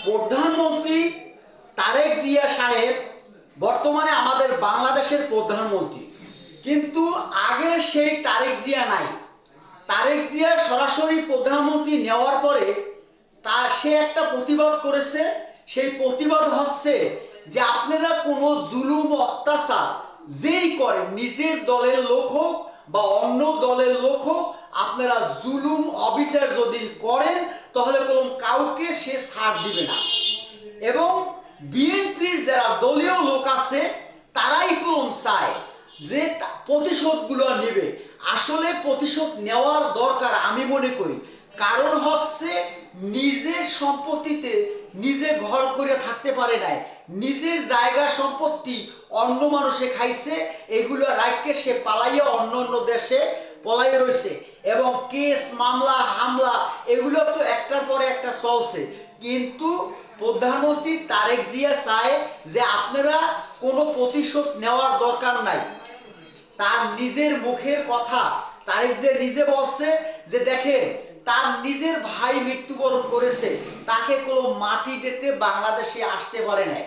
প্রধানমন্ত্রী তারেক জিয়া সাহেব বর্তমানে আমাদের বাংলাদেশের প্রধানমন্ত্রী, কিন্তু আগে সেই তারেক জিয়া নাই। তারেক জিয়া সরাসরি প্রধানমন্ত্রী নেওয়ার পরে সে একটা প্রতিবাদ করেছে। সেই প্রতিবাদ হচ্ছে যে আপনারা কোনো জুলুম অত্যাচার যেই করেন, নিজের দলের লোক হোক বা অন্য দলের লোক হোক, আপনারা জুলুম অবিচার যদি করেন তাহলে কোনো কাউকে সে ছাড় দিবে না। এবং বিএনপির যারা দলীয় লোক আছে তারাই কলম চায় যে প্রতিশোধগুলো নেবে। আসলে প্রতিশোধ নেওয়ার দরকার আমি মনে করি, কারণ হচ্ছে নিজের সম্পত্তিতে নিজে ঘর করে থাকতে পারে নাই, নিজের জায়গা সম্পত্তি অন্য মানুষে খাইছে, এগুলো রাখকে সে পালাইয়া অন্য অন্য দেশে পলাইয়া রয়েছে। এবং কেস মামলা হামলা এগুলো তো একটার পরে একটা চলছে। কিন্তু প্রধানমন্ত্রী তারেক জিয়া চায় যে আপনারা কোনো প্রতিশোধ নেওয়ার দরকার নাই। তার নিজের মুখের কথা তারেক জিয়া নিজে বলছে যে দেখেন, তার নিজের ভাই মৃত্যুবরণ করেছে, তাকে কোনো মাটি দিতে বাংলাদেশে আসতে পারে নাই।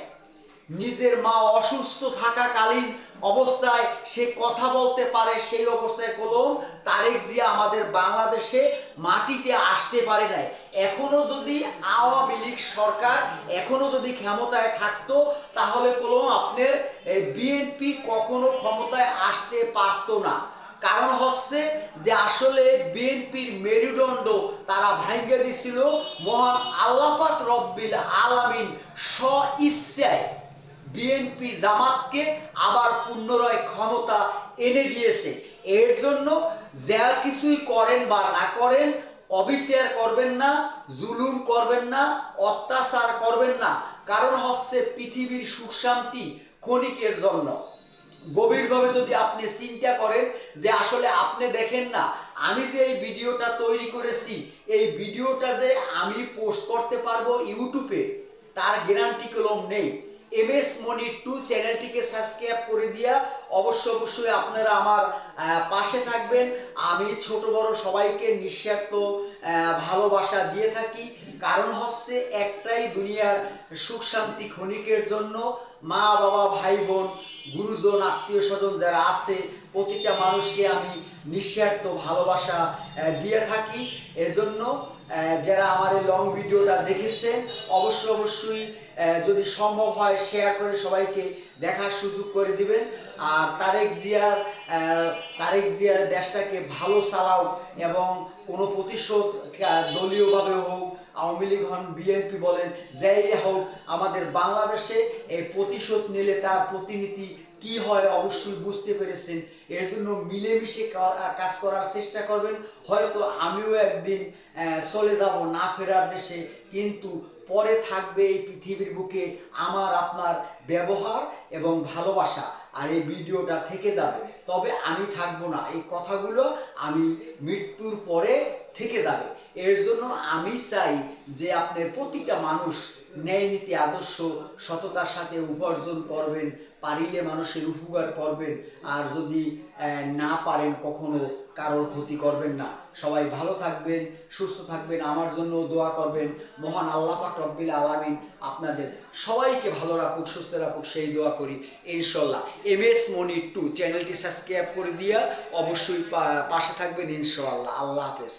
নিজের মা অসুস্থ থাকাকালীন অবস্থায় সে কথা বলতে পারে, সেই অবস্থায় কলম তারেক জিয়া আমাদের বাংলাদেশে মাটিতে আসতে পারে নাই। এখনো যদি আওয়ামী লীগ সরকার এখনো যদি ক্ষমতায় থাকতো তাহলে কলম আপনার বিএনপি কখনো ক্ষমতায় আসতে পারতো না। কারণ হচ্ছে যে আসলে বিএনপির মেরুদণ্ড তারা ভাঙ্গে দিছিল মহান আল্লাহ পাক রব্বিল আলামিন স্ব-ইচ্ছায় বিএনপি জামাতকে আবার পুনরায় ক্ষমতা এনে দিয়েছে। এর জন্য যা কিছুই করেন বা না করেন, অবিচার করবেন না, জুলুম করবেন না, অত্যাচার করবেন না। কারণ হচ্ছে পৃথিবীর সুখ শান্তি ক্ষণিকের জন্য। গভীরভাবে যদি আপনি চিন্তা করেন যে আসলে আপনি দেখেন না, আমি যে এই ভিডিওটা তৈরি করেছি, এই ভিডিওটা যে আমি পোস্ট করতে পারবো ইউটিউবে তার গ্যারান্টি কলম নেই। এমএস মনি 2 চ্যানেলটিকে সাবস্ক্রাইব করে দিয়া অবশ্যই আপনারা আমার পাশে থাকবেন। আমি ছোট বড় সবাইকে নিঃস্বার্থ ভালোবাসা দিয়ে থাকি। কারণ হচ্ছে একটাই, দুনিয়ার সুখ শান্তি ক্ষণিকের জন্য। মা বাবা ভাই বোন গুরুজন আত্মীয় স্বজন যারা আছে প্রতিটা মানুষকে আমি নিঃস্বার্থ ভালোবাসা দিয়ে থাকি। এজন্য যারা আমার এই লং ভিডিওটা দেখেছেন অবশ্যই যদি সম্ভব হয় শেয়ার করে সবাইকে দেখার সুযোগ করে দিবেন। আর তারেক জিয়ার দেশটাকে ভালো চালাও এবং কোনো প্রতিশোধ দলীয়ভাবে হোক, আওয়ামী লীগ হন, বিএনপি বলেন, যাই হোক, আমাদের বাংলাদেশে এই প্রতিশোধ নিলে তার প্রতিনিধি কি হয় অবশ্যই বুঝতে পেরেছেন। এর জন্য মিলেমিশে কাজ করার চেষ্টা করবেন। হয়তো আমিও একদিন চলে যাব না ফেরার দেশে, কিন্তু পরে থাকবে এই পৃথিবীর বুকে আমার আপনার ব্যবহার এবং ভালোবাসা, আর এই ভিডিওটা থেকে যাবে। তবে আমি থাকবো না, এই কথাগুলো আমি মৃত্যুর পরে থেকে যাবে। এর জন্য আমি চাই যে আপনার প্রতিটা মানুষ ন্যায় নীতি আদর্শ সততার সাথে উপার্জন করবেন, পারিলে মানুষের উপকার করবেন, আর যদি না পারেন কখনো কারোর ক্ষতি করবেন না। সবাই ভালো থাকবেন, সুস্থ থাকবেন, আমার জন্য দোয়া করবেন। মহান আল্লাহ পাক রব্বিল আলামিন আপনাদের সবাইকে ভালো রাখুক, সুস্থ রাখুক, সেই দোয়া করি ইনশাল্লাহ। এমএস মনি 2 চ্যানেলটি সাবস্ক্রাইব করে দিয়া অবশ্যই পাশে থাকবেন ইনশাল্লাহ। আল্লাহ হাফেজ।